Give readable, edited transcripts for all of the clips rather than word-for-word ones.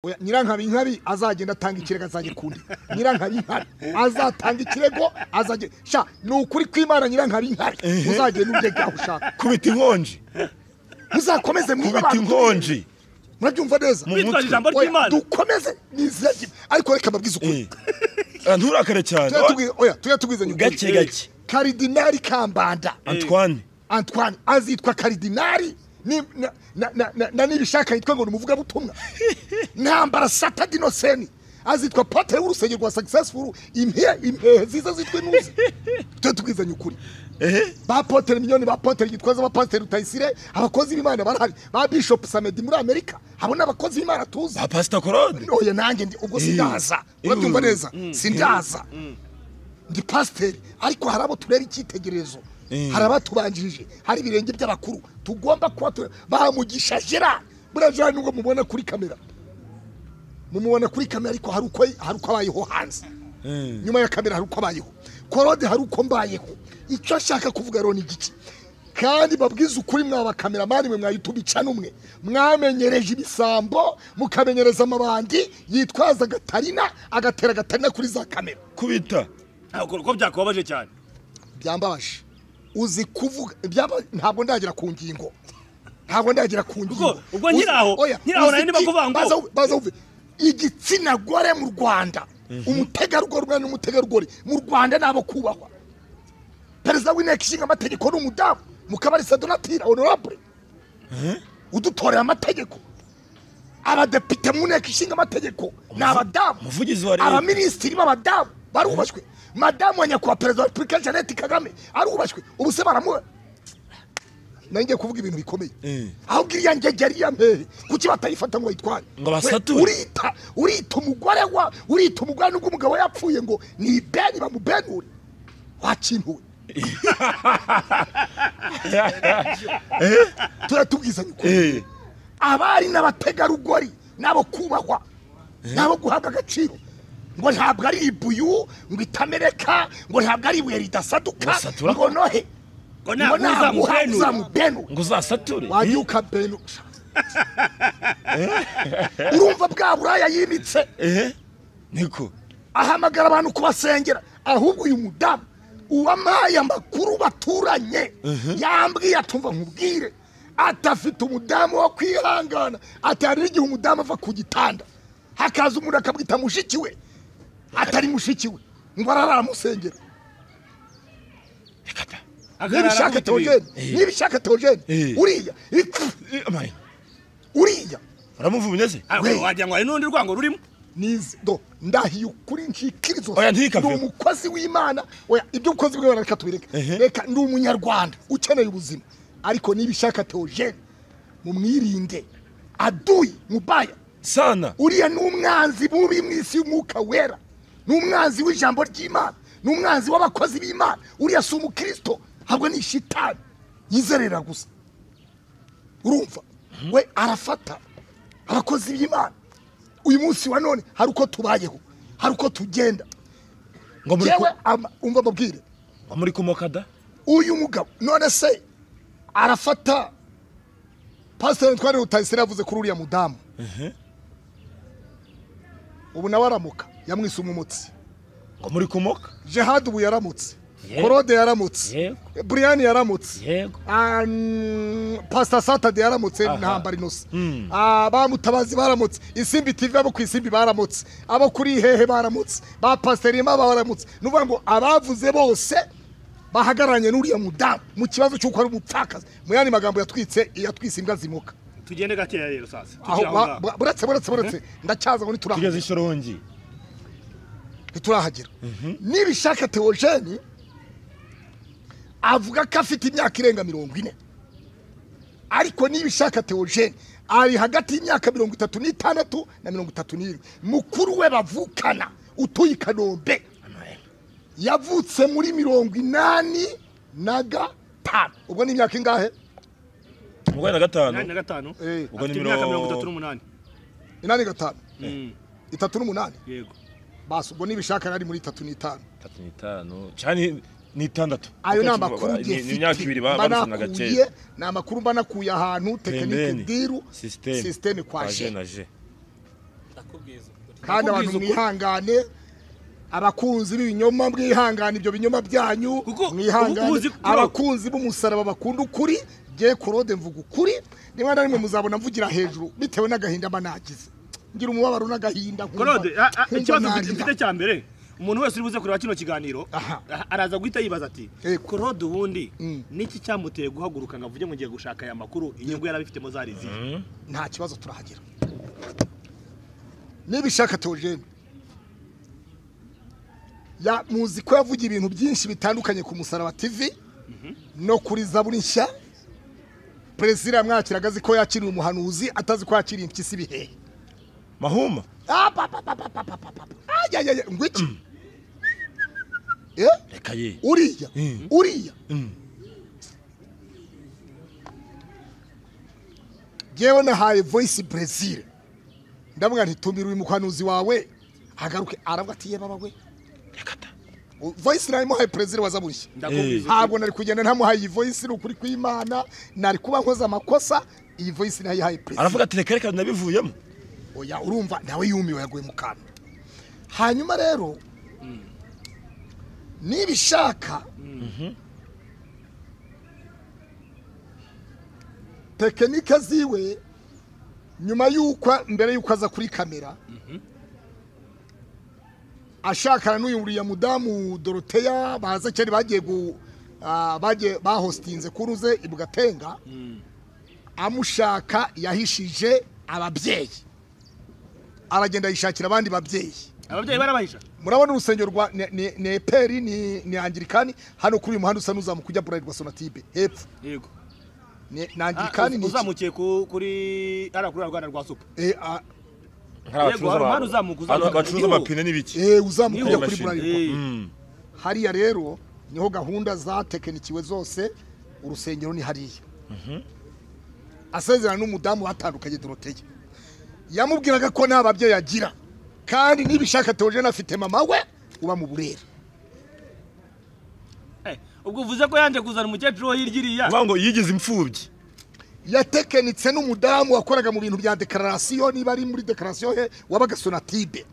Nyirankabari azagenda atanga ikirego azagikundi. Nyirankabari azatanga ikirego azage sha nukuri kw'Imana Nyirankabari uzagenda uje gaho ushaka. Kubita inkonji. Muzakomeze kubita inkonji. Murabyumva neza. Bitwa ijambo ry'Imana. Dukomeze nizira ariko reka mabwiza ukuri. Nturakare cyane. Tuyatugwize gake gake. Karidinali Kambanda Antoine azitwa karidinali na nibishaka yitwa ngo umuvugabutumwa. Ntambara Satadinoseni azitwa Patrick w'urusengero rwa Successful impe ziza zitwe nuzi. Tuyatugwizanye ukuri. Ba Patrick Minyoni ba Patrick gitwaza ba Pastor Rutayisire abakozi b'Imana barahari ba Bishop Samedi muri Amerika habona abakozi b'Imana tuza ba Pastor Claude oya nanjye ubwo sindaza urabyumva neza sindaza ndi pastor ariko harabo turera icyitegererezo harabatubanjirije hari birenge by'abakuru tugomba kuba bamugisha Gerard buraje nubwo mubona kuri kamera ariko haruko abayeho hanze nyuma ya kamera haruko abayeho Claude haruko mbayeho icyo ashaka kuvuga roni giki kandi babwiza ukuri mwa kameramani mwe mwa YouTube channel umwe mwamenyereje ibisambo mukamenyereza amabandi yitwaza Gatarina agatera Gatarina kuri za kamera kubita ko byakubabaje cyane byambabaje uzi kuvuga ntabwo ndagira ku ngingo ubwo nyiraho nari ndimo kuvuga ngo baza uve igitsina gore mu Rwanda umutegarugori umwana n'umutegarugori mu Rwanda nabo kubahwa perezida w'inteko ishinga amategeko n'umudamu Mukabarisa Donatira honorable udutorera amategeko abadepite mu nteko ishinga amategeko n'abadamu muvugizi wa leta abaministiri b'abadamu barubashwe madamu wa nyakubahwa perezida wa Repubulika Jeannette Kagame arubashwe ubuse baramuwe nanjye kuvuga ibintu bikomeye aho giriya ngegeri ya mpehe kuki batayifata ngo yitware ngo basature urita umugore n'ubwo umugabo yapfuye ngo ni beni bamubenure wakintuwe turatubwizanye ukuri abari n'abategarugori nabo kubahwa nabo guhabwa agaciro ngo ntabwo ari ibuyu ngo itamereka ngo ntabwo ari ibuye ridasaduka ngo nohe ngo ntabwo ngo uzasature wabyuka benu urumva bwa buraya yimitse niko ahamagara abantu kubasengera ahubwo uyu mudamu uwamaye amakuru baturanye yambwiye atumva nkubwire atafite umudamu wo kwihangana atari igihe umudamu ava ku gitanda hakaza umuntu akabwita mushiki we atari mushiki we ngo araramusengera nibishaka Theogene uriya aramuvunya se wajya ngo ari n'undi rwango rurimo ndahiye ukuri nshikirizo ntikave umukozi w'Imana oya ibyo ukozi bw'Imana reka tubireke reka ndi umunyarwanda ukeneye ubuzima ariko nibishaka Theogene mumwirinde aduyi mubaya sana uriya n'umwanzi bubi mwisi y'umwuka wera n'umwanzi w'ijambo ry'Imana n'umwanzi w'abakozi b'Imana uriya si umukristo ahubwo ni shitani yizerera gusa urumva we arafata abakozi b'Imana uyu munsi wa none hari uko tubayeho hari uko tugenda ngo muri umva mabwire ngo muri kumokada uyu mugabo none se arafata Pastor Ntwari Rutayisire yavuze kuri uriya mudamu ubu nawe aramuka yamwise umumutsi ngo muri kumoka Jihad ubu yaramutse Claude yaramutse Brian yaramutse Pastor Saturday yaramutse ntambara inosa bamutabazi baramutse Isimbi TV abo ku Isimbi baramutse abo kuri hehe baramutse ba Pastor Rima baramutse nuvuga ngo abavuze bose bahagaranye n'uriya mudamu mu kibazo cy'uko ari umupfakazi mu yandi magambo yatwitse imbwa zimuka tugende gakeya rero sasa buretse ndacyaza ngo tugeze ishorongi turahagera nibishaka Theogene avuga ko afite imyaka irenga 40 ariko nibishaka Theogene ari hagati y'imyaka 36 na 37 mukuru we bavukana utuye Kanombe yavutse muri 85 ubwo ni imyaka ingahe ubwo na gatanu ubwo ni 38 inani gatanu 38 yego basi ubwo nibishaka ari muri 35 cyane ni 6 ayo namakuru ni imyaka 2 barusana gace namakuru mbanakuye ahantu tekinike diru system kwa je kandi abantu mwihangane abakunzi b'ibinyoma mwihangane ibyo binyoma byanyu mwihangane abakunzi b'umusaraba bakunda ukuri je Claude mvuga ukuri nimwe na rimwe muzabona mvugira hejuru bitewe n'agahinda managize ngira umubabaro n'agahinda Claude ikibazo mfite cya mbere umuntu wese uribuze kureba kino kiganiro araza guhita yibaza ati Claude ubundi niki cyamuteye guhaguruka ngavuge ngo ngiye gushaka aya makuru inyungu yarabifitemo zari zihe nta kibazo turahagera nibishaka Theogene ya muziko yavuga ibintu byinshi bitandukanye ku Musaraba TV no kuri Zaburi nshya Prezida mwakiragazi ko yakiriye umuhanuzi atazi ko yakiriye impyisi bihe mahuma ngwiki reka ye uriya jewe nahaye voice Brazil ndavuga nti tumira uyu muhanuzi wawe hagaruke aravuga ati ye baba we rekata voice nayo muhaye Brazil wazabushye ntabwo nari kugenda ntamuhaye voice ukuri kw'Imana nari kuba nkoza amakosa iyi voice nayo yahaye Brazil aravuga ati reka nabivuyemo oya urumva nawe yumiwe yaguye mu kanwa hanyuma rero nibishaka tekinike ziwe nyuma yuko mbere yuko aza kuri kamera ashakana n'uyu uriya mudamu Dorothea baza cyari bagiye bahostinze kuruze ibwatenga amushaka yahishije ababyeyi aragenda yishakira abandi babyeyi barabahisha murabona urusengero rwa ne peri ni anglikani hano kuri uyu muhanda usa nuzamuka kujya Burarirwa Sonatibe hepfo yego ni anglikani ni uzamukiye kuri kuri Rwanda rwa Super bacuruza amapine n'ibiki uzamuka kujya kuri Burarirwa hariya rero niho gahunda za teknikiwe zose urusengero ni hariya asezerana n'umudamu batandukanye Dorothea yamubwiraga ko nta babyeyi agira kandi nibishaka Theogene afite mama we uba mu Burera ubwo uvuze ko yanje kuzana umukecuru wo hirgiriya ngo yigize imfubyi yatekenitse n'umudamu wakoraga mu bintu bya declaration niba ari muri declaration he wabaga Sonatibe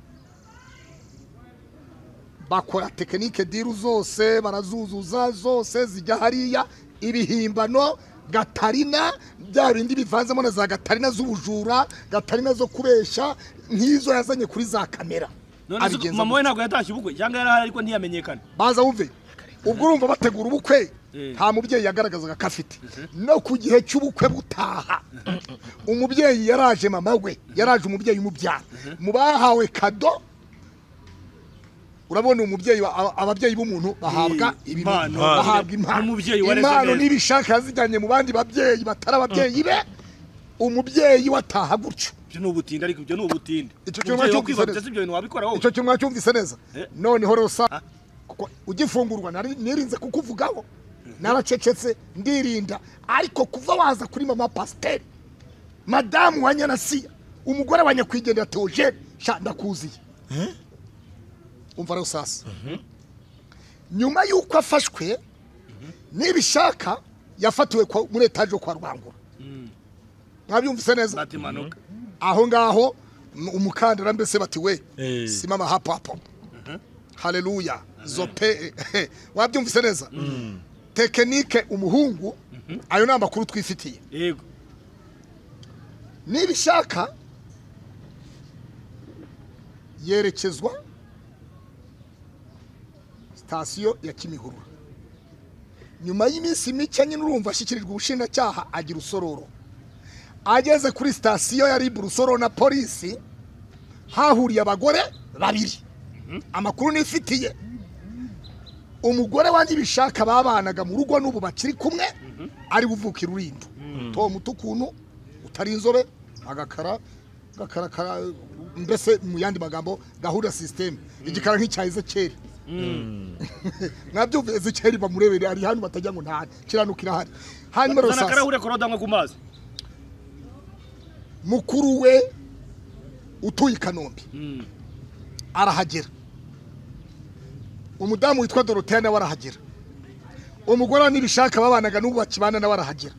bakora tekinike diru zose barazuzuza zose zijya hariya ibihimbano gatarina bya bindi bivanzemo na za gatarina z'ubujura gatarina zo kubesha nkizo yazanye kuri za kamera mama we ntabwo yatashye ubukwe cyangwa yarahari ariko ntiyamenyekana baza wumve ubwo urumva bategura ubukwe nta mubyeyi yagaragazaga ko afite no ku gihe cy'ubukwe butaha umubyeyi yaraje mama we yaraje umubyeyi umubyara mu bahawe kado urabona umubyeyi ababyeyi b'umuntu bahabwa impano impano nibishaka yazijyanye mu bandi babyeyi batara ababyeyi be umubyeyi wataha gutyo byo n'ubutinde ariko byo n'ubutinde icyo cyuma cyumvise neza noneho rosa ugifungurwa nirinze kukuvugaho naracecetse ndirinda ariko kuva waza kuri mama Pasteur madamu wa Assia umugore wa nyakwigendera Theogene ndakuziye umva rero sasa nyuma yuko afashwe nibishaka yafatiwe muri etaje kwa Rwangura mwabyumvise neza aho ngaho umukandara mbese bati we simama hapo haleluya zope wabyumvise neza tekinike umuhungu ayo namba kuru twifitiye yego nibishaka yerekezwa sitasiyo ya Kimihurura nyuma y'iminsi mike nyine urumva ashyikirijwe ubushinjacyaha agira usororo ageze kuri sitasiyo ya RIB Rusoro na polisi hahuriye abagore babiri amakuru nifitiye umugore wanjye bishaka babanaga mu rugo n'ubu bakiri kumwe ari buvukira urindo to mutukuntu utari inzobe agakara mbese mu yandi magambo gahunda system igikara nk'icyayize kera nabyo Ezekeri bamurebere ari hano batajya ngo nta kiranukira hari hanyuma rosasa nakarahure korodamwe ku mazi mukuru we utuye Kanombe arahagera umudamu witwa Dorothea nawe arahagera umugore nibishaka babanaga n'ubu bakibana nawe arahagera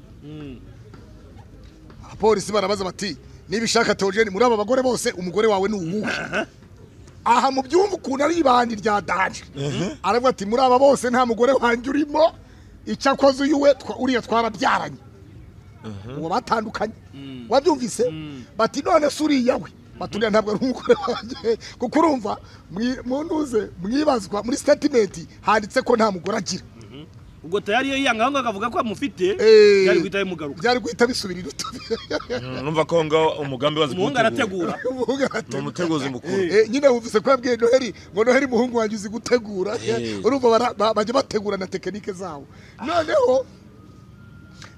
abapolisi barabaza bati nibishaka Theogene muri aba bagore bose umugore wawe ni uwuhe aha mu byumva ukuntu ari ibandi rya danje aravuga ati muri aba bose nta mugore wanjye urimo icyakoze uyuwe uriya twarabyaranye uwo batandukanye wabyumvise bati none se uriya we baturiya ntabwo ari umugore wanjye kuko urumva muntuze mwibazwa muri statement handitse ko nta mugore agira ubwo tayari yo yanga ngo akavuga ko amufite byari guhita bimugaruka byari guhita bisubirira numva ko ngo umugambi wazi umuhungu arategura umuteguzi mukuru nyine wumvise ko yabwiye Noheli ngo Noheli muhungu wanjye uzi gutegura urumva bajya bategura na tekinike zawo noneho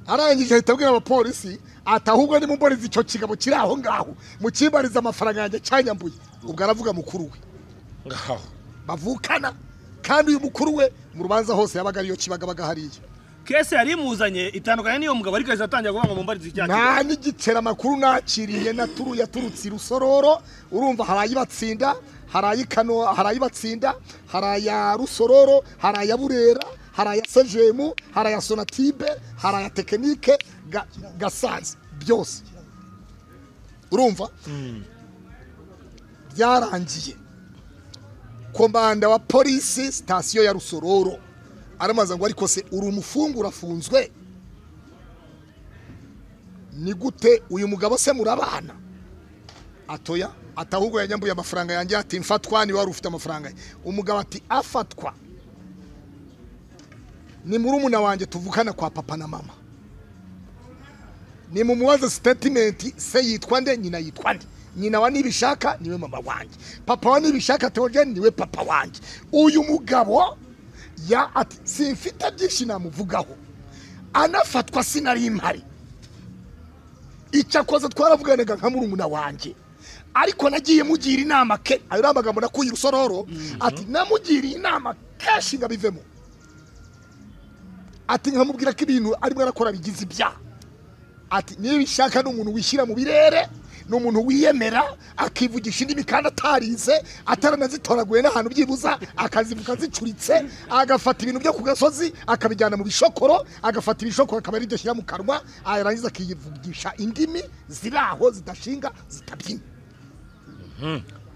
arangije ahita abwira abapolisi atahubwo ni mumboriza icyo kigabo kiri aho ngaho mukimbariza amafaranga yanjye cyanyambuye ubwo aravuga mukuru we ngaho bavukana kandi uyu mukuru we mu rubanza hose yabaga ariyo kibagabaga hariya kese yari imuzanye itandukanye niyo mugabo ariko azatangira kuvuga ngo mumbarize icyaha nta n'igicera makuru nakiriye yaturutse i Rusororo urumva harayibatsinda harayikano harayibatsinda haraya Rusororo haraya Burera haraya Sejemu haraya Sonatibe haraya tekinike gasanze byose urumva byarangiye komanda wa polisi station ya Rusororo aramaza ngo ariko se uri umufungu urafunzwe ni gute uyu mugabo se murabana atoya atahubwo yanyambuye amafaranga yanjye ati mfatwa ni wari ufite amafaranga umugabo ati afatwa ni murumuna wanjye tuvukana kwa papa na mama ni mumubaza statement se yitwa nde nyina yitwa nde nyina wa nibishaka niwe mama wanjye papa wa nibishaka Theogene niwe papa wanjye uyu mugabo ya ati simfite byinshi namuvugaho anafatwa sinari impari icyakoze twaravuganaga nka murumuna wanjye ariko nagiye mugira inama ke ayo amagambo nakuye Rusororo ati namugiriye inama keshi ngabivemo ati nkamubwira ko ibintu arimo arakora bigize ibyaha ati nibishaka n'umuntu wishyira mu birere n'umuntu wiyemera akivugisha indimi kandi atarize ataranazitoragwe n'ahantu byibuza akazivuka zicuritse agafata ibintu byo ku gasozi akabijyana mu bishokoro agafata ibishokoro akaba ari byo shyira mu kanwa arangiza akivugisha indimi ziraho zidashinga zitabyina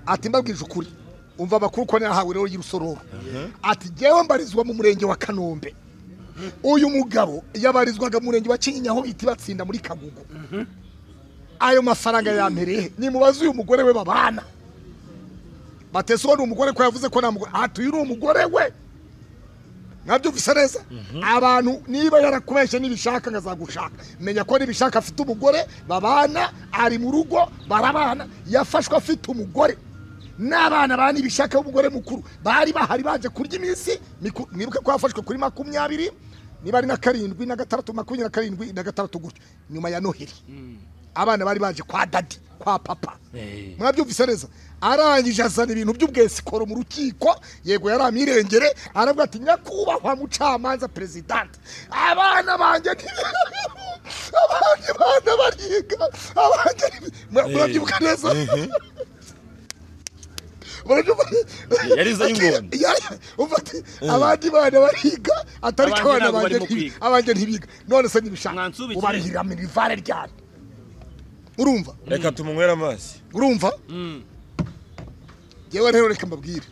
ati mbabwije ukuri umva bakuru ko nahawe rero y'Rusororo ati jewe mbarizwa mu murenge wa Kanombe uyu mugabo yabarizwaga mu murenge wa Kinyinya aho bita batsinda muri Kagugu ayo mafaranga yampereye ni mubaza uyu mugore we babana bateso ni umugore ko yavuze ko namugore atuye uri umugore we nabyo bisereza abantu niba yarakubeshe nibishaka ngazagushaka menya ko nibishaka afite umugore babana ari mu rugo barabana yafashwe afite umugore n'abana bani bishaka umugore mukuru bari bahari baje kurya iminsi mwibuke ko yafashwe kuri 20 niba ari na 7 na 6 27 na 6 gutyo nyuma ya Noheli abana bari baje kwa dadi kwa papa mwabyumvise neza arangije azana ibintu by'ubwesikoro mu rukiko yego yaramirengere aravuga ati nyakubahwa mucamanza president abana banje abana bariga mwabyuka neza yariza y'ingoni ufate abandi bana bariga atari abana abanje ntibiga none se nibishaka ubarihira minivare ryari urumva reka tumunywera amazi urumva yewe rero reka mbabwire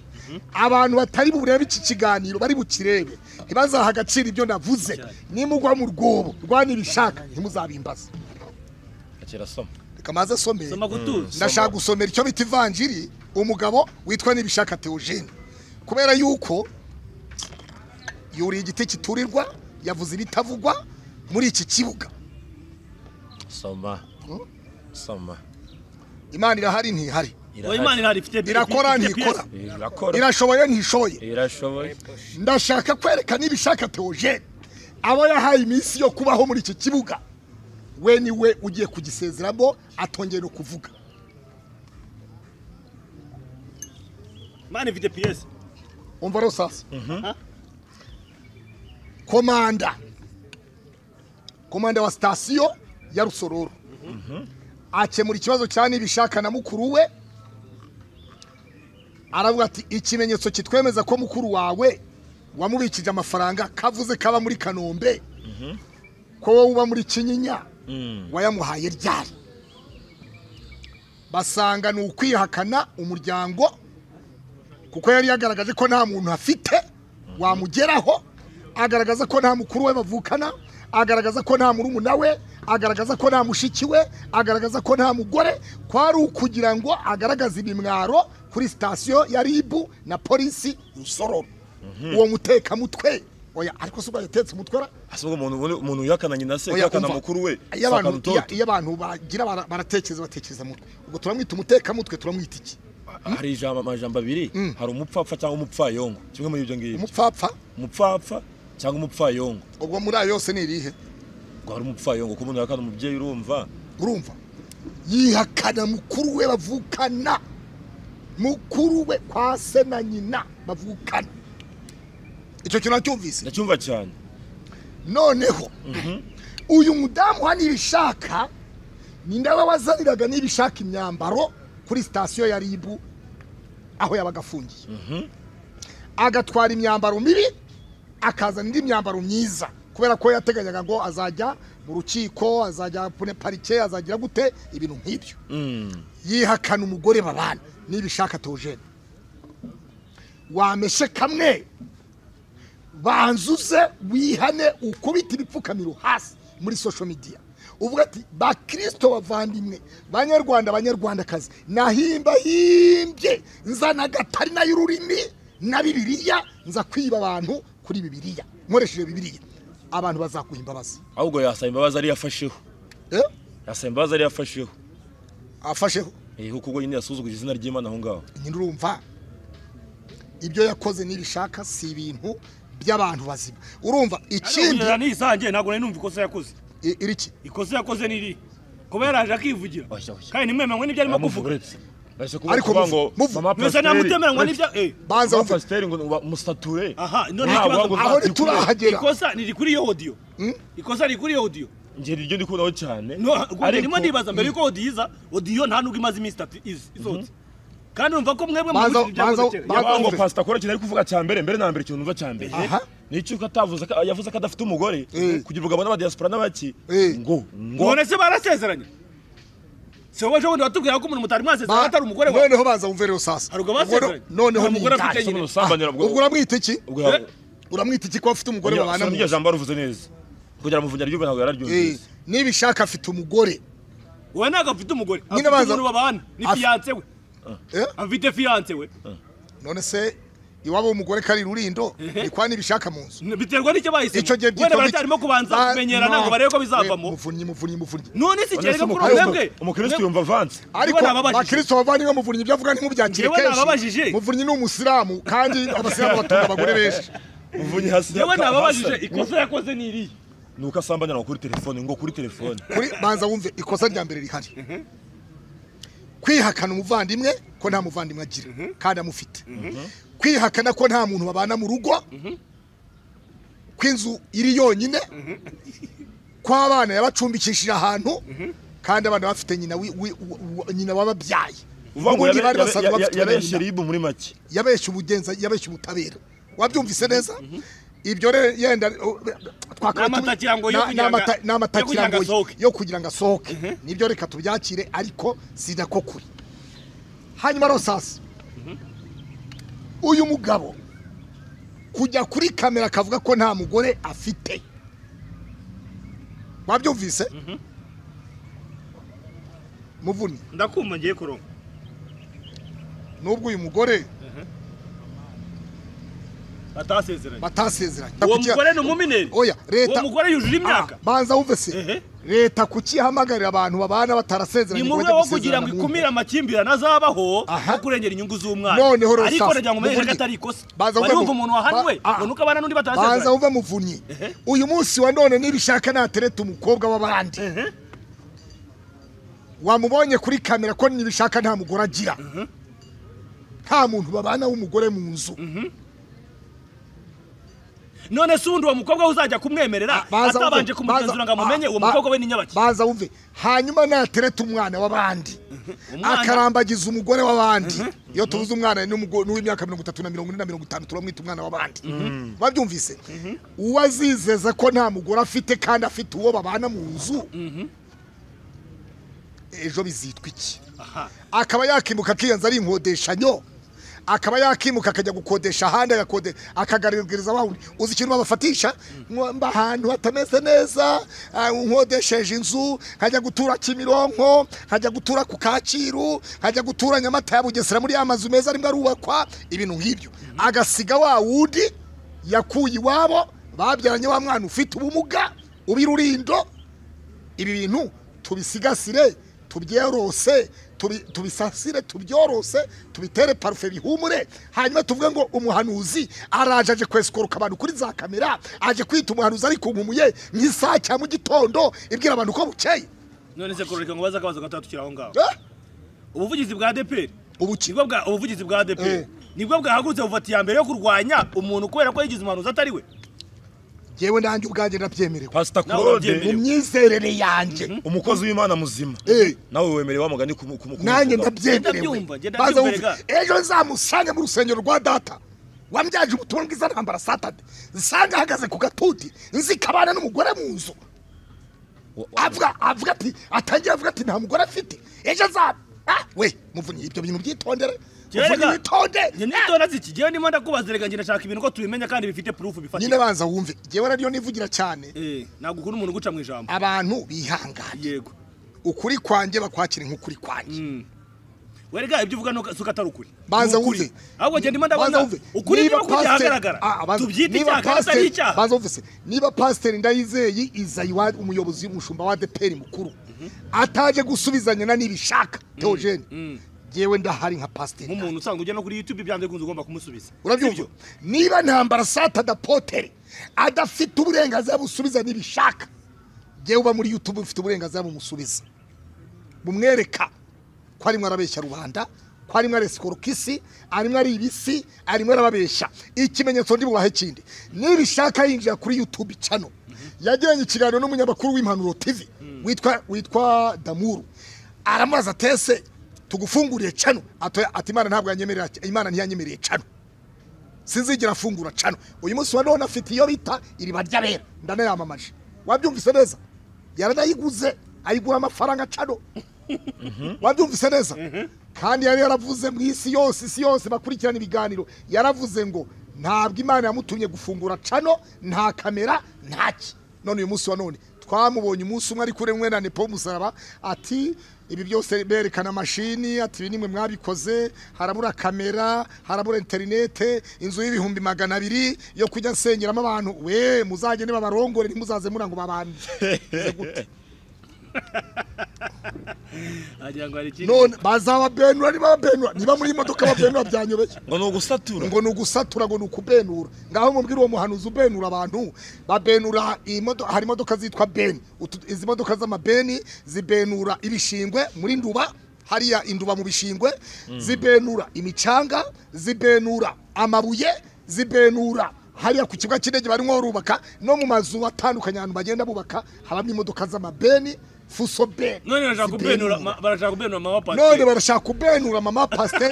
abantu batari burebe iki kiganiro bari bukirebe ntibazaha agaciro ibyo navuze nimugwa mu rwobo rwanibishaka ntimuzabimbaza akira soma reka maze some ndashaka gusomera icyo bita ivanjiri umugabo witwa nibishaka Theogene kubera yuko yuri igiti kiturirwa yavuze ibitavugwa muri iki kibuga soma Imana irahari ntihari Imana irahari ifite irakora ntikora irashoboye ntishoboye ndashaka kwereka nibishaka Theogene abo yahaye iminsi yo kubaho muri iki kibuga we niwe ugiye kugisezeramo atongera kuvuga Imana ifite PS umva rero sasa komanda wa station ya Rusororo akemura ikibazo cyane ibishaka na mukuru we aravuga ati ikimenyetso kitwemeza ko mukuru wawe wamubikije amafaranga kavuze kaba muri Kanombe ko wowe uba muri Kinyinya wayamuhaye ryari basanga ni ukwihakana umuryango kuko yari yagaragaje ko nta muntu afite wamugeraho, agaragaza ko nta mukuru we bavukana, agaragaza ko nta murumuna we, agaragaza ko nta mushiki we, agaragaza ko nta mugore, kwari ukugira ngo agaragaze ibimwaro kuri sitasiyo ya ribu na polisi Rusororo. Uwo mutekamutwe oya ariko suba yatetse umutwara asubwo umuntu yakana nyina se yakana mukuru we iyo abantu bagira baratekereza batekereza mutwe ubwo turamwita umutekamutwe turamwita iki? Hari amajambo abiri, hari umupfapfa cyangwa umupfayongo, kimwe muri ibyo ngibyo. Umupfapfa cyangwa umupfayongo. Ubwo muri ayo yose ni irihe? Ngo hari umupfayongo ko umuntu yakana umubyeyi urumva yihakana mukuru we bavukana, mukuru we kwa se na nyina bavukana. Icyo kintu nacyumvise ndacyumva cyane. Noneho uyu mudamu hani ibishaka ni ndawe wazaniraga n'ibishaka imyambaro kuri sitasiyo ya ribu aho yabagafungiye, agatwara imyambaro mibi akazana indi myambaro myiza kubera ko yateganyaga ngo azajya mu rukiko, azajya pune parike, azagira gute ibintu nk'ibyo. Yihakana umugore babana n'ibishaka Theogene. Wameshe kamwe banzuze wihane ukubita ibipfukamiro hasi muri social media uvuga ati ba Kristo bavandimwe banyarwandakazi nahimbye nzana gatari na y'ururimi na Bibiliya nza kwiba abantu kuri Bibiliya nkoresheje Bibiliya abantu bazakuha imbabazi. Ahubwo yasaba imbabazi ari yafasheho yasaba imbabazi ari yafasheho kuko ubwo nyine yasuzuguje izina ry'Imana aho ngaho. Nyine urumva ibyo yakoze n'ibishaka si ibintu by'abantu bazima. Urumva ikindi ni isange ntago numva ikosa yakoze. Iriki ikosa yakoze niri kuba yaraje akivugira kandi nimwemanywe n'ibyo arimo kuvuga. Ariko ngo mwese namutemeranywa n'ibyo banza pasteur ngo mustature. None ikibazo aho turahagera ikosa niri kuri audio. Ikosa riri kuri audio. Ngeri ryo ndikunaho cyane. Ariko ndibaza mbere yuko audio nta nubwo imaze iminsi izotse. Kandi umva ko mwebwe mu ngo pastor akora kinari kuvuga cyambere mbere na mbere kintu numva cyambere n'icyo katavuze yavuze ko adafite umugore kugira ubugabo n'aba diaspora n'abaki ngo none se barasezeranye se wowe jobundi watubwira ko umuntu mutari mwasezeranye atari umugore wawe. Noneho baza umvere sasa ariko basezeranye noneho umugore afite nyine ubwo uramwita iki ko afite umugore babana mu jambo ruvuze neza kugira muvunya ry'ubwo ntabwo yararyumvise nibishaka afite umugore wowe ntabwo afite umugore afite umuntu babana ni fiance we afite fiance we none se iwabo umugore kari rurindo ni kwa nibishaka mu nzu biterwa n'icyo bahise wenda baratarimo kubanza kumenyera ntabwo barebe ko bizavamo muvunyi none si cyereka kuri mwebwe umukristo yumva avance ariko abakristo bavanye ngo muvunyi ibyo avuga ni nk'ubyakire kenshi muvunyi ni umusilamu kandi abasilamu batunga abagore benshi muvunyi hasi yewe nababajije ikosa yakoze ni iri nuko asambanya kuri telefone ngo kuri telefone kuri banza wumve ikosa rya mbere rihari kwihakana umuvandimwe ko nta muvandimwe agira kandi amufite, kwihakana ko nta muntu babana mu rugo, kw'inzu iri yonyine, kw'abana yabacumbikishije ahantu kandi abana bafite nyina wababyaye. Yabeshye ribu muri make, yabeshye ubugenza, yabeshye ubutabera. Wabyumvise neza? Ibyo rero yenda n'amatakirango yo kugira ngo asohoke nibyo reka tubyakire, ariko sida ko kuri. Hanyuma rosasi uyu mugabo kujya kuri kamera akavuga ko nta mugore afite, wabyumvise? Muvunyi ndakumva ngiye kuronka nubwo uyu mugore batasezeranye. Uwo mugore ni umumineri. Oya, leta. Uwo mugore yujuje imyaka. Banza wumve se. Leta kukihamagara abantu babana batarasezeranye. Ni mu rwego kugira ngo ikumire amakimbirane azabaho no kurengera inyungu z'umwana. Ariko nagira ngo umenye ko atari ikosa. Bari umva umuntu wahanwe, unuka abana n'undi batarasezeranye. Banza wumve Muvunyi. Uyu munsi wa none nibishaka natereta umukobwa w'abandi. Wamubonye kuri kamera ko nibishaka nta mugore agira. Nta muntu babana w'umugore mu nzu. None sundi uwo mukobwa uzajya kumwemerera atabanje kumugenzura ngo amumenye uwo mukobwa we ni nyabaki. Baza wumve, hanyuma natereta umwana w'abandi akarambagiza umugore w'abandi. Iyo tubuze umwana n'uw'imyaka 30 na 40 na 50 turamwita umwana w'abandi. Babyumvise? Uwazizeza ko nta mugore afite kandi afite uwo babana mu nzu, ejo bizitwa iki akaba yakimuka akiyanza ari inkodeshanyo akaba yakimuka akajya gukodesha ahandi akagaragariza abawundi uzi ikintu babafatisha mba ahantu hatameze neza nkodesheje inzu nkajya gutura Kimironko nkajya gutura ku Kacyiru nkajya gutura Nyamata ya Bugesera muri amazu meza arimo arubakwa ibintu nk'ibyo agasiga wa wundi yakuye iwabo babyaranye wa mwana ufite ubumuga ubirurindo ibi bintu tubisigasire tubyorose tubisasire tubyorose tubitere parufe bihumure hanyuma tuvuge ngo umuhanuzi araje kwesikoruka abantu kuri za kamera aje kwita umuhanuzi ari kunkumuye nk'isaha cya mu gitondo ibwira abantu ko bukeye none se kororeka ngo baza akabazo gatatu aho ngaho ubuvugizi bwa DPR ubuvugizi bwa DPR nibwo bwahagurutse bufata ya mbere yo kurwanya umuntu kubera ko yigize umuhanuzi atari we yewe nanjye ubwanjye ndabyemerewe Pastor Claude mu myizerere yanjye umukozi w'Imana muzima nawe wemerewe wamugani nanjye ndabyemerewe ejo nzamusange mu rusengero rwa data wambyaje ubutumwa bwiza ntambara Saturday nsanga ahagaze ku gatuti nzikabana n'umugore mu nzu avuga ati atangiye avuga ati nta mugore afite ejo we muvunyi ibyo bintu byitondere nitonda ziki jewe ndimo ndakubaza rega ngira nshaka ibintu ko tubimenya kandi bifite proof bifatika nyine banza wumve jewe radio nivugira cyane nagukunda umuntu guca mu ijambo abantu bihanganye yego ukuri kwanje bakwakira nk'ukuri kwanje werega ibyo uvuga no sukatari ukuri banza wumve ahubwo je ndimo ndabona ukuri niba kugihagaragara tubyita icyaha atari icyaha banza wumve niba pastor Ndayizeye Izayiwa umuyobozi w'umushumba wa DPR mukuru ataje gusubizanya na nibishaka Theogene jewe ndahari nka pastor nk'umuntu usanga ujya no kuri YouTube byanze kunze ugomba kumusubiza urabyumva niba ntambara Saturday potere adafite uburenganzira busubiza nibishaka jewe uba muri YouTube ufite uburenganzira bumusubiza bumwereka ko arimo arabeshya rubanda ko arimo aresikorokisi arimo ari ibisi arimo arababeshya ikimenyetso ndi bubahe kindi nibishaka yinjira kuri YouTube channel yagiranye ikiganiro n'umunyamakuru w'Impanuro TV witwa Damuru aramaza tese tugufunguriye channel ati Imana ntabwo yanyemerera Imana ntiyanyemereye channel sinzigira afungura channel uyu munsi wa none afite iyo bita iri baryabera ndanayamamaje wabyumvise neza yaranayiguze ayigura amafaranga channel wabyumvise neza kandi yari yaravuze mu isi yose bakurikirana ibiganiro yaravuze ngo ntabwo Imana yamutumye gufungura channel nta kamera ntaki none uyu munsi wa none twamubonye umunsi umwe ari kure mwe na Nepo musaraba ati ibi byose berekana mashini ati nimwe mwabikoze harabura kamera harabura internet inzu y'ibihumbi 200 yo kujya nsengeramo abantu we muzagende babarongore ntimuzaze murango babandi gute none bazaba benura niba muri imodoka babenura byanyobeye ngo nugusatura ngo nukubenura ngaho mumbwira uwo muhanuzi ubenura abantu babenura imodoka hari imodoka zitwa Ben izi modoka z'amabeni zibenura ibishingwe muri Nduba hariya Induba mu bishingwe zibenura imicanga zibenura amabuye zibenura hariya ku kibuga cy'indege barimo rubaka no mu mazu atandukanye abantu bagenda bubaka habamo imodoka z'amabeni fuso ben none barashaka kubenura mama pastor none barashaka kubenura mama pastor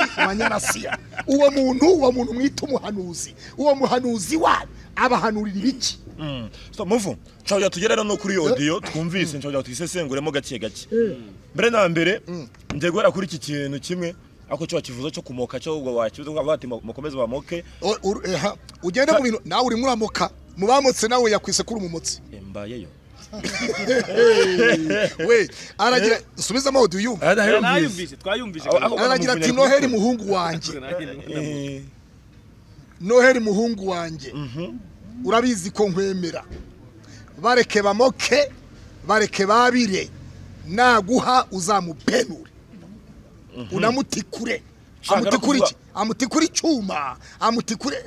Assia uwo muntu mwita umuhanuzi uwo muhanuzi wa abahanurira ibiki so muvu cyo tugerera no kuri audio twumvise cyo twisesenguremo gake mbere na mbere ngiye guhera kuri iki kintu kimwe ako cyo kivuzo cyo kumoka cyo ubwo wakivuze ngo bati mukomeze bamoke ugende mu bintu nawe uri muramoka mubamotse nawe yakwise kuri umumotsi mbayeyo we aragira subiza mo audio yumva twayumvise aragira ati Noheli muhungu wanje Noheli muhungu wanje urabizi ko nkwemera bareke bamoke bareke babire naguha uzamupenure unamutikure amutikure icyuma amutikure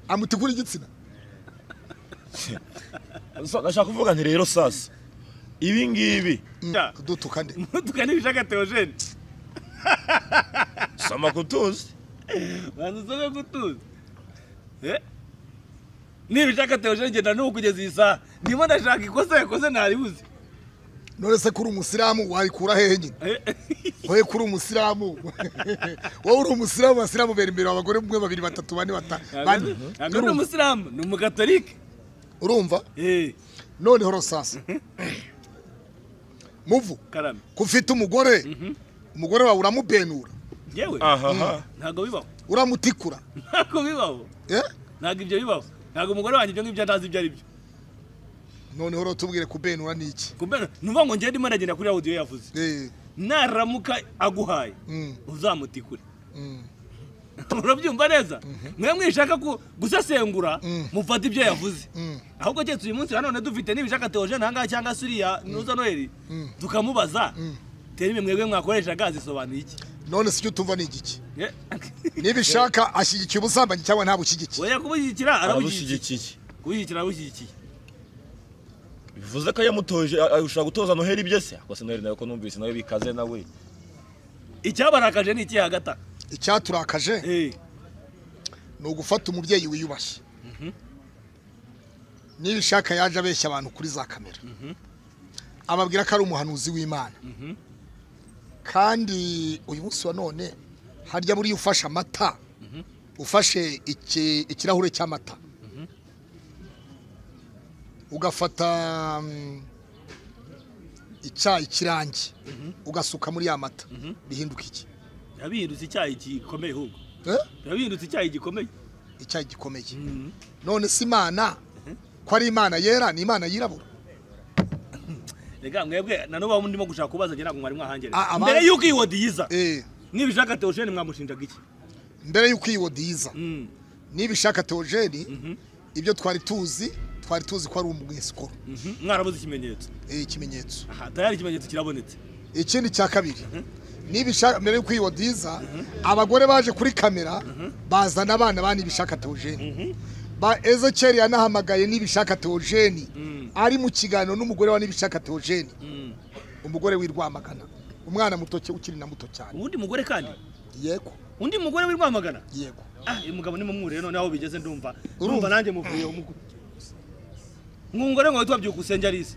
amutikure igitsina nashaka kuvuga nti rero sasa ibi ngibi dutukane bishaka Theogene sama kutuzi banzuze kutuzi nibishaka Theogene ngenda no kugeza isa ndimo ndashaka ikosa yakoze ntaribuze none se kuri umusiramu warikura hehe nyine wowe kuri umusiramu wowe uri umusiramu basiramu bera imbere abagore 1 2 3 4 5 uri umusiramu ni umugatolike urumva none horo sasa muvu karame kufite umugore umugore wawe uramubenura yewe ntago bibaho uramutikura ntago bibaho ntago ibyo bibaho ntago umugore wanjye ibyo ngibyo ntazi ibyo ari byo noneho rero tubwire kubenura ni iki kubenura nuvuga ngo ngende maragenda kuri audio yavuze naramuka aguhaye uzamutikure urabyumva neza mwe mwishaka gusesengura mufata ibyo yavuze ahubwo cyetse uyu munsi nanone dufite nibishaka Theogene hanga cyangwa Suriya nuza Noheli tukamubaza terime mwebwe mwakoresha gazi sobanuye iki none sicyo tumva ni igiki nibishaka ashyigikiye ubusambanyi cyangwa nta bushyigiki oya kubushyigikira arabushyigiki kubushyigikira arabushyigiki bivuze ko yamutoje ushaka gutoza Noheli byese akose Noheli nayo ko numvise nayo bikaze nawe icyabarakaje ni iki hagata icyaturakaje ni ugufata umubyeyi wiyubashye nibishaka yaje abeshya abantu kuri za kamera ababwira ko ari umuhanuzi w'Imana kandi uyu munsi wa none harya buri ufasha amata ufashe ikirahure cy'amata ugafata icyayi kirangi ugasuka muri ya mata bihinduka iki yabihindutse icyayi gikomeye ahubwo yabihindutse icyayi gikomeye icyayi gikomeye none si Imana ko ari Imana yera ni Imana yirabura rega mwebwe nanuba ndimo gushaka kubaza ngira ngo mwari mwahangere mbere yuko iyi wodi yiza nibishaka Theogene mwamushinjaga iki mbere yuko iyi wodi yiza nibishaka Theogene ibyo twari tuzi ko ari umwesikoro mwarabuze ikimenyetso ikimenyetso tayari ikimenyetso kirabonetse ikindi cya kabiri nibishaka mbere yuko iyi wodi yiza abagore baje kuri kamera bazana abana bani bishaka Theogene ba Ezekiel yanahamagaye nibishaka Theogene ari mu kiganiro n'umugore wa nibishaka Theogene umugore w'Irwamagana umwana mutoke ukiri na muto cyane undi mugore kandi yego undi mugore w'Irwamagana yego uyu mugabo ni mumure none aho bigeze ndumva nanjye muvuye umugore ngungore ngo twabyuka usenge arize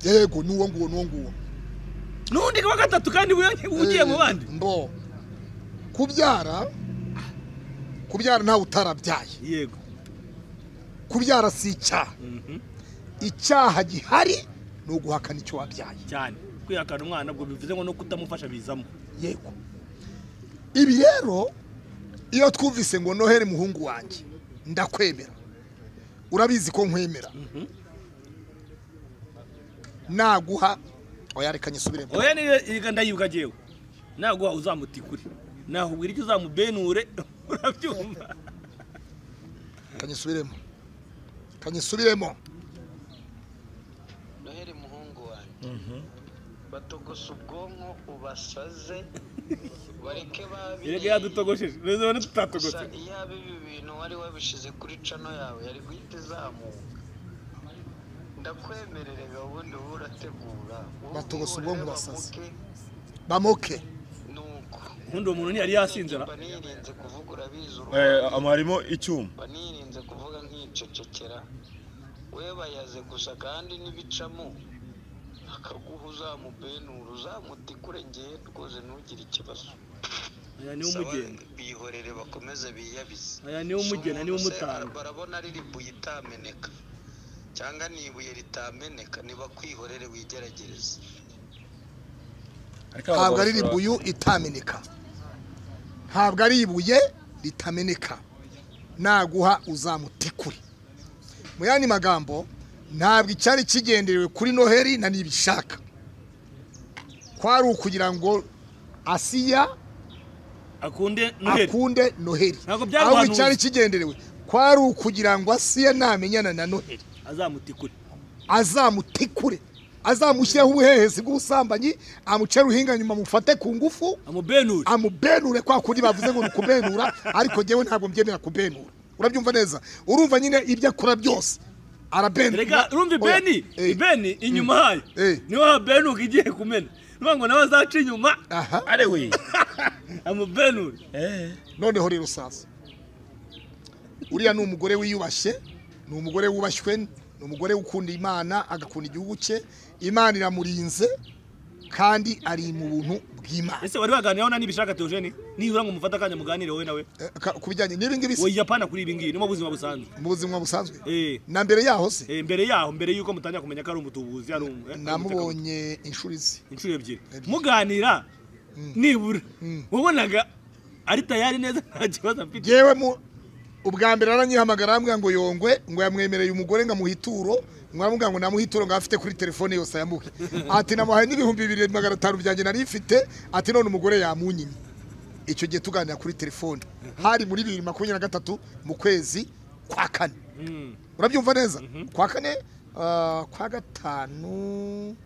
yego nuwo nguwo nundi wa gatatu kandi ugiye mu bandi mbo kubyara ntawe utarabyaye yego kubyara si icyaha icyaha gihari ni uguhakana icyo wabyaye cyane kwihakana umwana ubwo bivuze ngo no kutamufasha bizamo yego ibi rero iyo twumvise ngo Noheli muhungu wanjye ndakwemera urabizi ko nkwemera naguha oya reka nyisubiremo oya ni ndayibwa jewe naguha uzamutikure nahubwira icyo uzamubenure urabyumva kanyisubiremo Noheli muhungu wanjye batogose ubwonko ubasaze bareke babi yego yadutogosheje none tutatogose iyo ibi bintu wari wabishize kuri channel yawe yari guhita izamuka ndakwemerere ubundi urategura batogose ubwonko basaze bamoke nuko undi umuntu yari yasinzira banirinze kuvuga urabizi amarimo icyuma banirinze kuvuga nk'icecekera we bayaze gusa kandi n'ibicamo akaguha uzamubenura uzamutikure ngiye rwose ntugire ikibazo aya ni umugenda bihorere bakomeze biyabize aya ni umugenda ni umutanga barabona ari ribuye itameneka cyangwa ni ibuye ritameneka niba kwihorere wigeragereza ntabwo ari ribuye itameneka ntabwo ari ibuye ritameneka naguha uzamutikure mu yandi magambo ntabwo icyari kigenderewe kuri Noheli na nibishaka kwari ukugira ngo Assia akunde Noheli aho icyari kigenderewe kwari ukugira ngo Assia namenyana na Noheli azamutikure azamushyiraho ubuhehesi bw'ubusambanyi amucere uhinga nyuma mufate ku ngufu amubenure kwa kundi bavuze ngo nukubenura ariko jewe ntabwo mbyemera kubenura urabyumva neza urumva nyine ibyo akora byose arabenura rega urumva Beni inyuma hayo niho habenuka igiye kumena ngo nawe azaca inyuma are we amubenure noneho rero sasa uriya ni umugore wiyubashye ni umugore wubashywe ni umugore ukunda Imana agakunda igihugu cye Imana iramurinze kandi ari mu buntu bw'Imana. Ese wari waganiraho na nibishaka Theogene nibura ngo mufata kanya muganire wowe nawe kubijyanye n'ibi ngibi we Japana kuri ibi ngibi no mu buzima busanzwe na mbere yaho se mbere yuko mutangira kumenya ko ari umutubuzi ari namubonye inshuro ebyiri muganira nibura ubonaga ari tayari neza nta kibazo mfite yewe ubwa mbere aranyihamagara ambwira ngo yongwe ngo yamwemereye umugore ngamuhituro mwamubwira ngo namuhituro ngo afite kuri telefone yose yamuke ati namuhaye n'ibihumbi 2500 byanjye nari mfite ati none umugore yamunyimye. Icyo gihe tuganira kuri telefone hari muri 2023 mu kwezi kwa kane urabyumva neza kwa kane kwa gatanu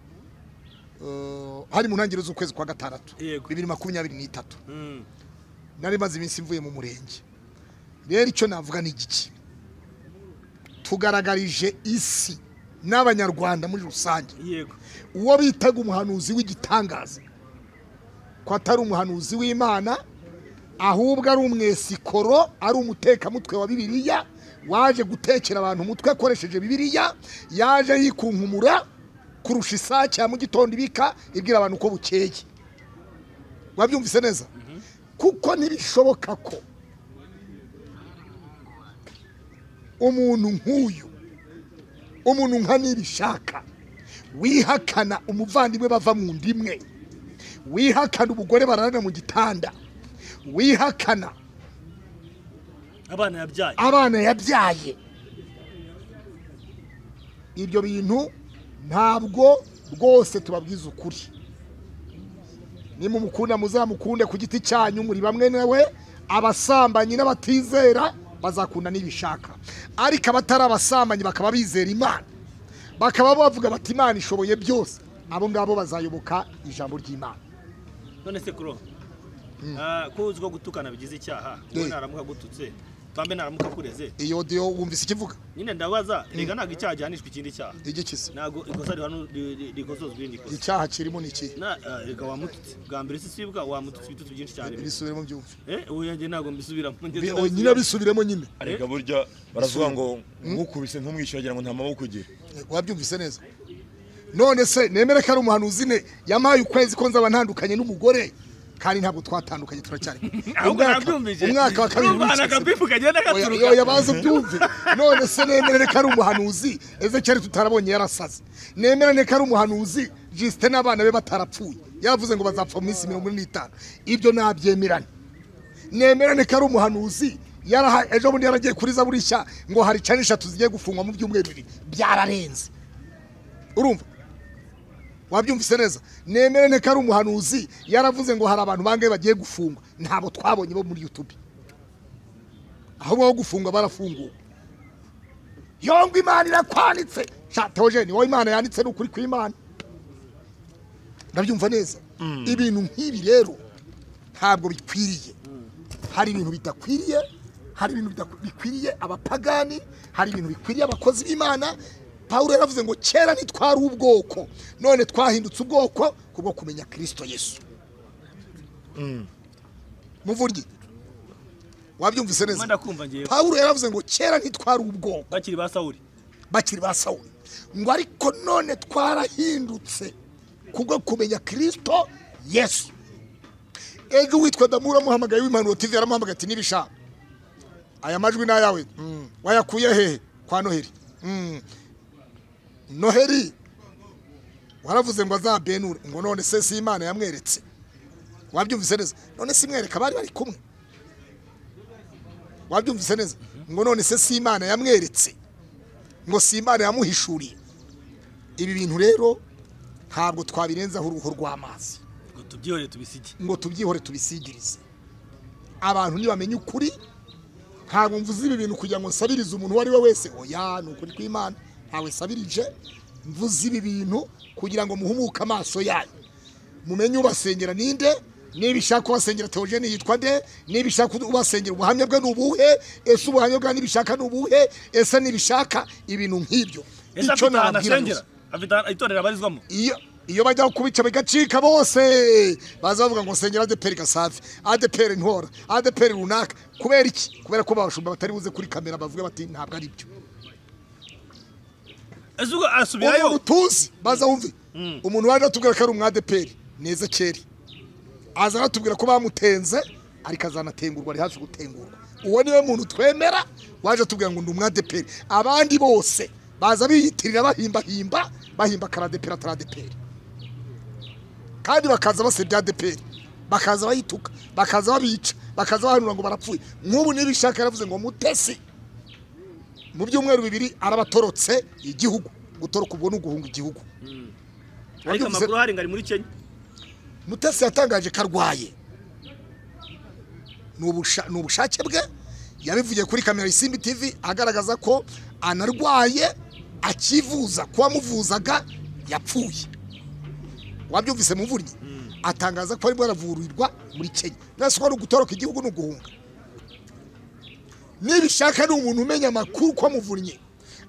hari mu ntangiriro z'ukwezi kwa gatandatu 2023 nari maze iminsi mvuye mu murenge. Rero icyo navuga ni igiki tugaragarije isi n'abanyarwanda muri rusange uwo bitaga umuhanuzi w'igitangaza ko atari umuhanuzi w'Imana ahubwo ari umwesikoro ari umutekamutwe wa Bibiliya waje gutekera abantu umutwe akoresheje Bibiliya yaje yikunkumura kurusha isake ya mu gitondo ibika ibwira abantu ko bukeye. Wabyumvise neza kuko ntibishoboka ko umuntu nk'uyu umuntu nka nibishaka wihakana umuvandimwe bava mu ndimwe wihakana umugore bararana mu gitanda wihakana abana yabyaye ibyo bintu ntabwo rwose tubabwiza ukuri nimumukunda muzamukunde ku giti cyanyu muri bamwe nawe abasambanyi n'abatizera bazakunda nibishaka ariko abatari abasambanyi bakaba bizera Imana bakaba bavuga bati Imana ishoboye byose abo ngabo bazayoboka ijambo ry'Imana. None se kuro kuzwa gutukana bigize icyaha we naramuka gututse twambe naramuka kureze iyo dio wumvise ikivuga nyine ndabaza rega naga icyaha gihanishwa ikindi cyaha igikise nago ikosa rihano rikozozwe ibindi kosa icyaha kirimo niki rega wamututse bwa mbere sisibwa wamututse bitutse byinshi cyane bisubiremo byumve uyanjye nago mbisubiramo nyine bisubiremo nyine rega burya baravuga ngo nkukubise ntumwishyuragira ngo nta maboko ugira wabyumvise neza. None se nemere ko ari umuhanuzi ne yamaye ukwezi ko nzaba ntandukanye n'umugore kandi ntabwo twatandukanye turacyari umwaka wa kabiri yabaze byumve. None se nemere ko ari umuhanuzi Ezekiel tutarabonye yarasaze nemere ko ari umuhanuzi Justin n'abana be batarapfuye yavuze ngo bazapfa mu minsi 45 ibyo nabyemerana. Nemere ko ari umuhanuzi ejo bundi yaragiye kuri zaburishya ngo hari canisha tuzigiye gufungwa mu byumweru bibiri byararenze urumva wabyumvise neza. Nemere ko ari umuhanuzi yaravuze ngo hari abantu bangaye bagiye gufungwa ntabo twabonye bo muri YouTube aho bo gufungwa barafunguwe yongwa Imana irakwanitse Theogene wowe Imana yanditse n'ukuri kw'Imana ndabyumva neza. Ibintu nk'ibi rero ntabwo bikwiriye hari ibintu bidakwiriye hari ibintu bikwiriye abapagani hari ibintu bikwiriye abakozi b'Imana. Paulo yaravuze ngo kera nitwari ubwoko none twahindutse ubwoko kubwo kumenya Kristo Yesu. Muvuryi wabyumvise neza Paulo yaravuze ngo kera nitwari ubwoko bakiri ba Sawuli ngo ariko none twarahindutse kubwo kumenya Kristo Yesu. Ejo witwa Ndamufunga w'Impanuro TV yaramuhamagaye ati nibishaka aya majwi na yawe wayakuye hehe kwa Noheli Noheli waravuze ngo azabenure ngo none se si Imana yamweretse wabyumvise neza none si mwereka bari kumwe wabyumvise neza ngo none se si Imana yamweretse ngo si Imana yamuhishuriye. Ibi bintu rero ntabwo twabirenzaho uruhu rw'amazi ngo tubyihore tubisigirize abantu nibamenye ukuri. Ntabwo mvuze ibi bintu kugira ngo nsabirize umuntu wari we wese oya n'ukuri kw'Imana ntawe sabirije mvuze ibi bintu kugira ngo muhumuke amaso yanyu mumenye ubasengera ninde nibishaka ubasengera Theogene yitwa nde nibishaka ubasengera ubuhamya bwe n'ubuhe ese ubuhamya bwe nibishaka n'ubuhe ese nibishaka ibintu nk'ibyo icyo nabwira afite itorera barizwamo iyo bajya kubica bigacika bose bazavuga ngo sengera ADPR Gasafi ADPR Ntora ADPR runaka kubera iki kubera ko bashumba batari buze kuri kamera bavuga bati ntabwo ari byo ezugo asubirayo utuzi baza wumve umuntu waje atubwira ko ari umwadeperi neza keri aza aratubwira ko bamutenze ariko azanatengurwa ari hafi gutengurwa uwo niwe muntu twemera waje atubwira ngo ndi umwadeperi abandi bose baza biyitirira bahimba karadeperi ataradeperi kandi bakaza basebya adeperi bakaza bayituka bakaza babica bakaza bahanura ngo barapfuye nk'ubu nibishaka yaravuze ngo Mutesi mu byumweru 2 arabatorotse igihugu gutoroka ubwo n'uguhunga igihugu ariko amakuru hari ngari muri Kenya Mutesi yatangaje karwaye n'ubushake bwe yabivugiye kuri kamera Isimbi TV agaragaza ko anarwaye akivuza ko amuvuzaga yapfuye wabyumvise muvunyi atangaza ko ari baravurirwa muri Kenya nase ko gutoroka igihugu n'uguhunga nibishaka ni umuntu umenya amakuru ko muvunyi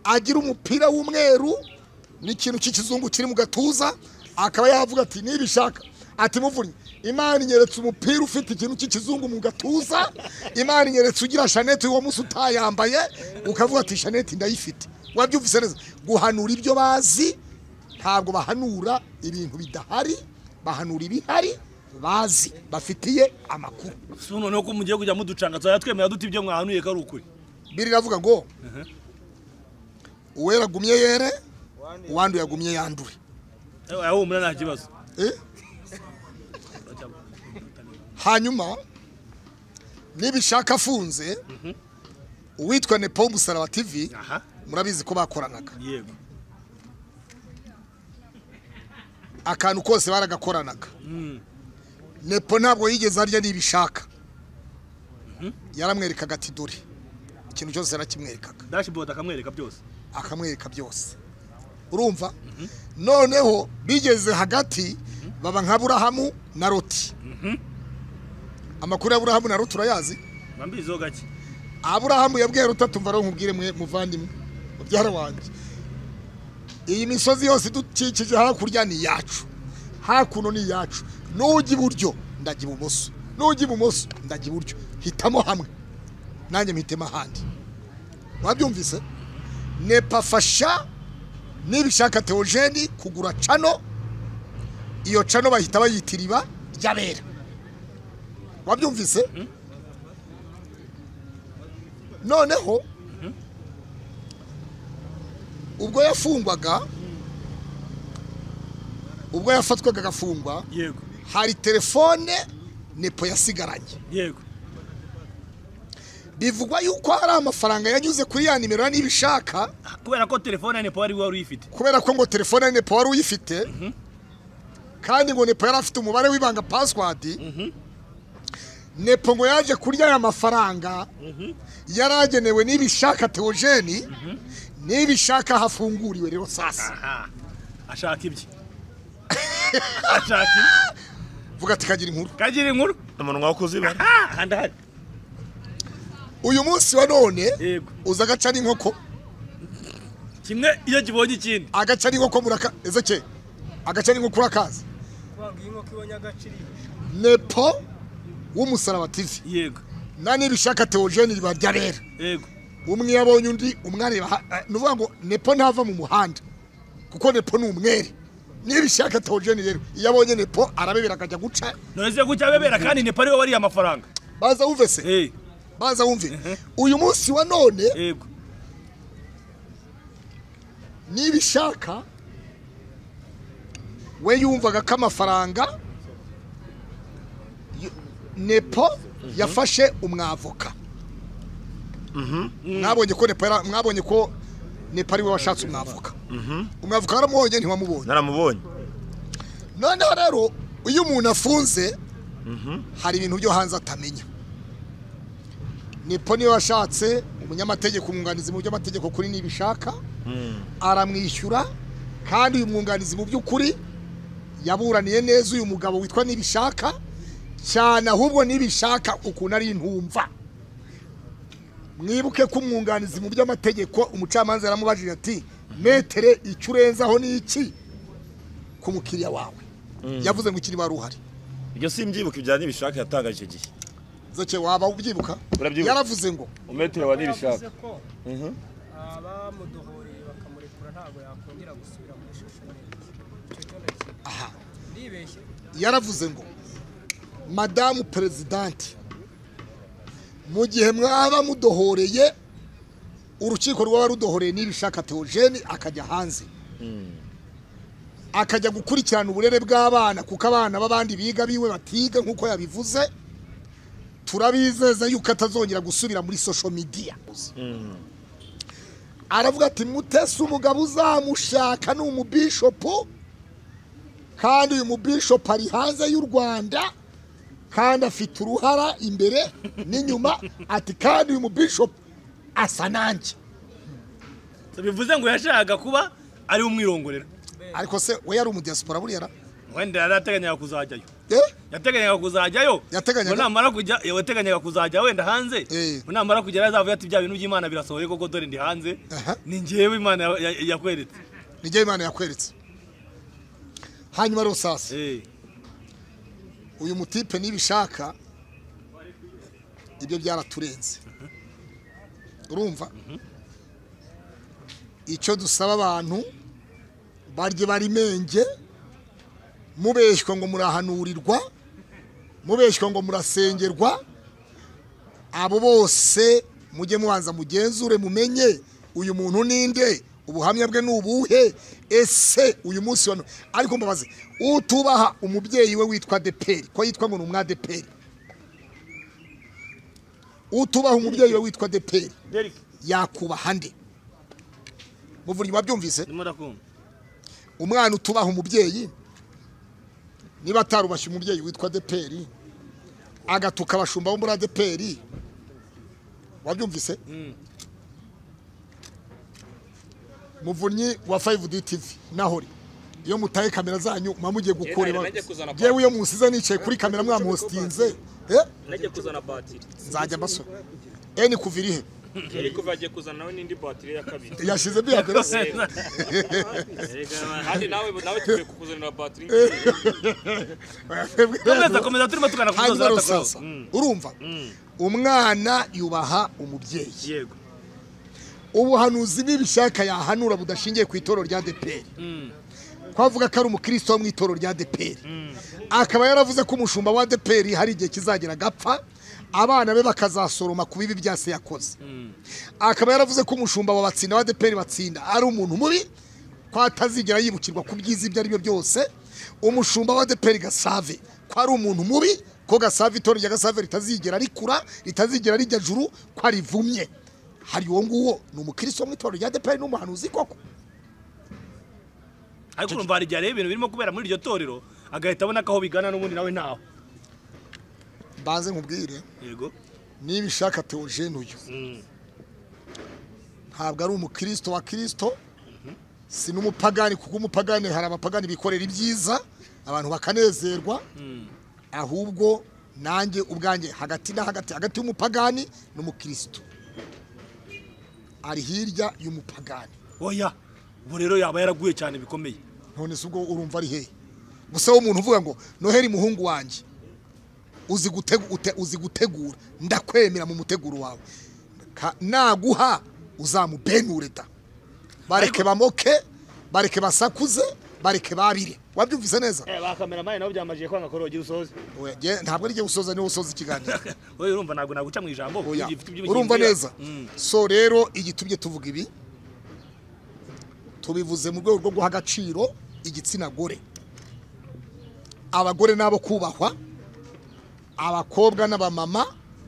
agira umupira w'umweru n'ikintu cy'ikizungu kiri mu gatuza akaba yavuga ati nibishaka ati muvunyi Imana inyeretse umupira ufite ikintu cy'ikizungu mu gatuza Imana inyeretse ugira Shanete uwo musi utayambaye ukavuga ati Shanete ndayifite wabyumvise neza guhanura ibyo bazi ntabwo bahanura ibintu bidahari bahanura ibihari bazi bafitiye amakuru suno no kumugiye kujya muducanga zo yatwemera duti ibyo mwahanuye ko ari ukuri biri ravuga ngo uwera gumye yere uwandu yagumye yandure aho mura nta kibazo hanyuma nibishaka afunze uwitwa Nepo Umusaraba TV murabizi ko bakoranaga yego akantu kose baragakoranaga Nepo ntabwo yigeze arya nibishaka yaramwerekaga ati dore ikintu cyose yarakimwerekaga dashboard akamwereka byose urumva noneho bigeze hagati baba nka Aburahamu na Loti amakuru ya Aburahamu na Loti turayazi bambizo gake Aburahamu yabwiye Loti atumva ro nkubwire mwe muvandimwe mubyara wanjye iyi misozi yose dukikije hakurya ni yacu hakuno ni yacu nugi buryo ndagiye ibumoso nugi ibumoso ndagiye buryo hitamo hamwe nanjye mpitema handi wabyumvise nepafasha nibishaka Theogene kugura cano iyo cano bahita bayitiriba ryabera wabyumvise noneho ubwo yafungwaga ubwo yafatwaga agafungwa yego hari telefone Nepo yasigaranye yego bivugwa yuko hari amafaranga yanyuze kuri ya nimero nibishaka kubera ko telefone Nepo wari uyifite kubera ko ngo telefone Nepo wari uyifite kandi ngo Nepo yari afite umubare w'ibanga password Nepo ngo yaje kurya ya mafaranga yaragenewe nibishaka Theogene nibishaka hafunguriwe rero sasa ashaka ibye ashaka vuga ati kagira inkuru umunwa wakoze ibara handahari uyu munsi wa none yego uza gaca n'inkoko kimwe iyo gibonye ikindi agaca n'inkoko muraka ezeke agaca n'inkoko urakaza kwanga inkoko ibonye agaciri Nepo w'Umusaraba TV yego nani bishaka Theogene riba ryarera yego umwe yabonye undi umwareba nuvuga ngo Nepo ntava mu muhanda kuko Nepo ni umwere nibishaka Theogene rero yabonye Nepo arabebera akajya guca noze gucya bebera kandi Nepo ari wari amafaranga baza wumve se baza wumve uyu munsi wa none yego nibishaka we yumvaga ko amafaranga Nepo yafashe umwavoka mwabonye ko Nepo ari we washatse umwavoka umwavoka waramubonye ntiwamubonye naramubonye noneho rero iyo umuntu afunze hari ibintu byo hanze atamenya Nepo niwe washatse umunyamategeko umwunganizi mu by'amategeko kuri nibishaka aramwishyura kandi uyu mwunganizi mu by'ukuri yaburaniye neza uyu mugabo witwa nibishaka cyane ahubwo nibishaka ukuntu ari intumva mwibuke ko umwunganizi mu by'amategeko umucamanza yaramubajije ati metere icyo urenzaho ni iki ku mukiriya wawe yavuze ngo ikiri baruhari ibyo simbyibuka ibya nibishaka yatangaje igihe zake waba ubyibuka yaravuze ngo umetere wa nibishaka abamudohoreye bakamurekura ntabwo yakongera gusubira muri social media yaravuze ngo madamu perezidanti mu gihe mwaba mudohoreye urukiko rwaba rudohoreye n'ibishaka Theogene akajya hanze akajya gukurikirana uburere bw'abana kuko abana b'abandi biga biwe batiga nk'uko yabivuze turabizeza yuko atazongera gusubira muri social media aravuga ati mutese umugabo uzamushaka ni umubishopu kandi uyu mubishopu ari hanze y'u Rwanda kandi afite uruhara imbere n'inyuma ati kandi uyu mubishopu asa nanjye bivuze ngo yashaka kuba ari umwirongorera ariko se we yari umudiaspora buriya wenda yarateganyaga kuzajyayo yateganyaga kuzajyayo namara kujya yateganyaga kuzajya wenda hanze namara kugera azavuga ati bya bintu by'Imana birasohoye koko dore ndi hanze ni njyewe Imana yakweretse ni njyewe Imana yakweretse hanyuma rosasa uyu mutipe nibishaka ibyo byaraturenze urumva icyo dusaba abantu barye bari menge mubeshwa ngo murahanurirwa mubeshwa ngo murasengerwa abo bose mujye mubanza mugenzure mumenye uyu muntu ninde ubuhamya bwe nubuhe ese uyu munsi wano ariko mbabaze utubaha umubyeyi we witwa Deperi ko yitwa ngo numwa Deperi utubaha umubyeyi we witwa Deperi yakubaha nde muvunyi babyumvise umwana utubaha umubyeyi niba atarubashye umubyeyi witwa Deperi agatuka abashumba bo muri Deperi wabyumvise muvunyi wa 5D TV nahori iyo mutaye kamera zanyu mamugiye gukoreba jewe iyo musize nicaye kuri kamera mwamuhostinze najye kuzana batiri nzajya mbasora eni kuvirihe ariko bagiye kuzana nawe n'indi batiri ya kabiri yashize bya berose hadi nawe tugiye kukuzanira batiri komeza turimo tukana kuzoza urumva umwana yubaha umubyeyi yego ubuhanuzi n'ibishaka yahanura budashingiye ku itoro rya Deperi kwavuga ko ari umukristo wo mu itoro rya Deperi akaba yaravuze ko umushumba wa Deperi hari igihe kizagera gapfa abana be bakazasoroma ku bibi byase yakoze akaba yaravuze ko umushumba wa batsinda wa Deperi batsinda ari umuntu mubi ko atazigera yibukirwa ku byiza ibyo ari byo byose umushumba wa Deperi Gasave ko ari umuntu mubi ko Gasave itoro rya Gasave ritazigera rikura ritazigera rijya juru ko ari vumye hari uwo nguwo ni umukristo wo mu itoro rya Deperi n'umuhanuzi koko ariko urumva hari igihe ibintu birimo kubera muri iryo torero agahita abona ko aho bigana n'ubundi nawe ntaho baze nkubwire yego niba ishaka Theogene uyu ntabwo ari umukristo wa Kristo si n'umupagani kuko umupagani hari abapagani bikorera ibyiza abantu bakanezerwa ahubwo nanjye ubwanjye hagati y'umupagani n'umukristo ari hirya y'umupagani oya ubu rero yaba yaraguye cyane bikomeye none se ubwo urumva ari hehe gusa wo umuntu uvuga ngo Noheli muhungu wanjye uzi gutegura ndakwemera mu muteguro wawe naguha uzamubenure da bareke bamoke bareke basakuze bareke babire wabyumvise neza bakameramani nabo byamajiye kwanga korogira usoze ntabwo ari usoza niwe usoza ikiganiro oya urumva ntabwo naguca mu ijambo urumva neza so rero igitubye tuvuga ibi tubivuze mu rwego rwo guha agaciro igitsina gore abagore nabo kubahwa abakobwa n'abamama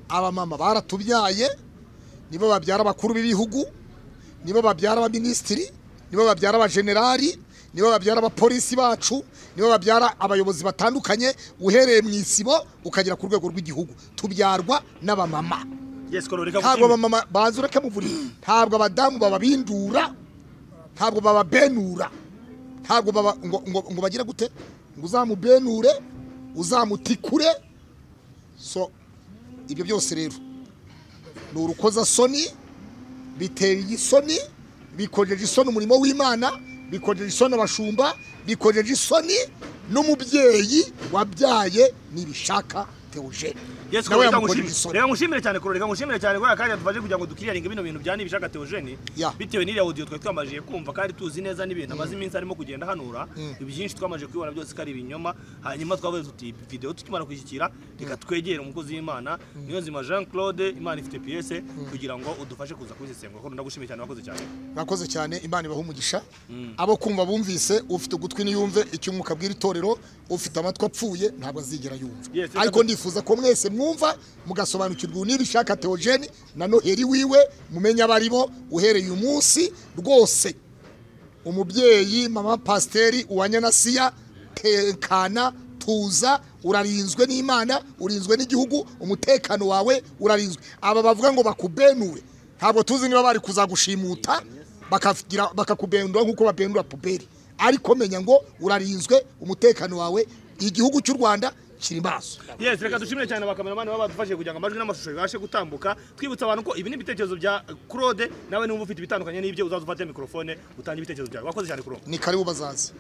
abamama baratubyaye nibo babyara abakuru b'ibihugu nibo babyara abaminisitiri nibo babyara abajenerali nibo babyara abapolisi bacu nibo babyara abayobozi batandukanye uhereye mu isibo ukagera ku rwego rw'igihugu tubyarwa n'abamama ntabwo abamama bazi ureke muvuri ntabwo abadamu bababindura ntabwo bababenura ntabwo ngo bagira gute ngo uzamubenure uzamutikure so ibyo byose rero ni urukoza soni bitera isoni bikojeje isoni umurimo w'Imana bikojeje isoni abashumba bikojeje isoni n'umubyeyi wabyaye nibishaka Theogene Yes, nawe reka yamukorera ngushimire. isoni Reka ngushimire cyane kuro, reka ngushimire cyane kubera kandi tuvaje kugira ngo dukiriyaringe bino bintu bya nibishaka Theogene. Yeah. Bitewe n'iriya audio twari twamajije kumva kandi tuzi neza n'ibintu amaze iminsi arimo kugenda hanura. Ibyinshi twamajije kwibona byose kari ibinyoma. Hanyuma twavuze tuti video tukimara kwishyikira reka twegere umukozi w'Imana niyo nzima Jean Claude Imana ifite pièce kugira ngo udufashe kuza kubisesengura ko ndagushimiye cyane wakoze cyane. Nakoze cyane Imana ibaha umugisha abo kumva bumvise ufite ugutwi niyumve icyo umwuka bwira itorero ufite amatwi apfuye ntabwo azigera yumva. Yes, ariko ndifuza ko mwese mwumva mugasobanukirwa n'ibishaka Theogene na Noheli wiwe mumenya abarimo uhereye umunsi rwose umubyeyi mama pasteri uwanya na Assia tekana tuza urarinzwe n'Imana urinzwe n'igihugu umutekano wawe urarinzwe aba bavuga ngo bakubenure ntabwo tuzi niba bari kuzagushimuta bakakubendura nkuko babendura puberi ariko menya ngo urarinzwe umutekano wawe igihugu cy'u Rwanda kiri maso. Yes, reka dushimire cyane abakameramani babadufashije kugira ngo amajwi n'amashusho bibashe gutambuka twibutsa abantu ko ibi ni ibitekerezo bya Claude nawe niba ufite ibitandukanye n'ibyo uzazufate mikrofone utange ibitekerezo byawe wakoze cyane Claude ni karibu bazazi.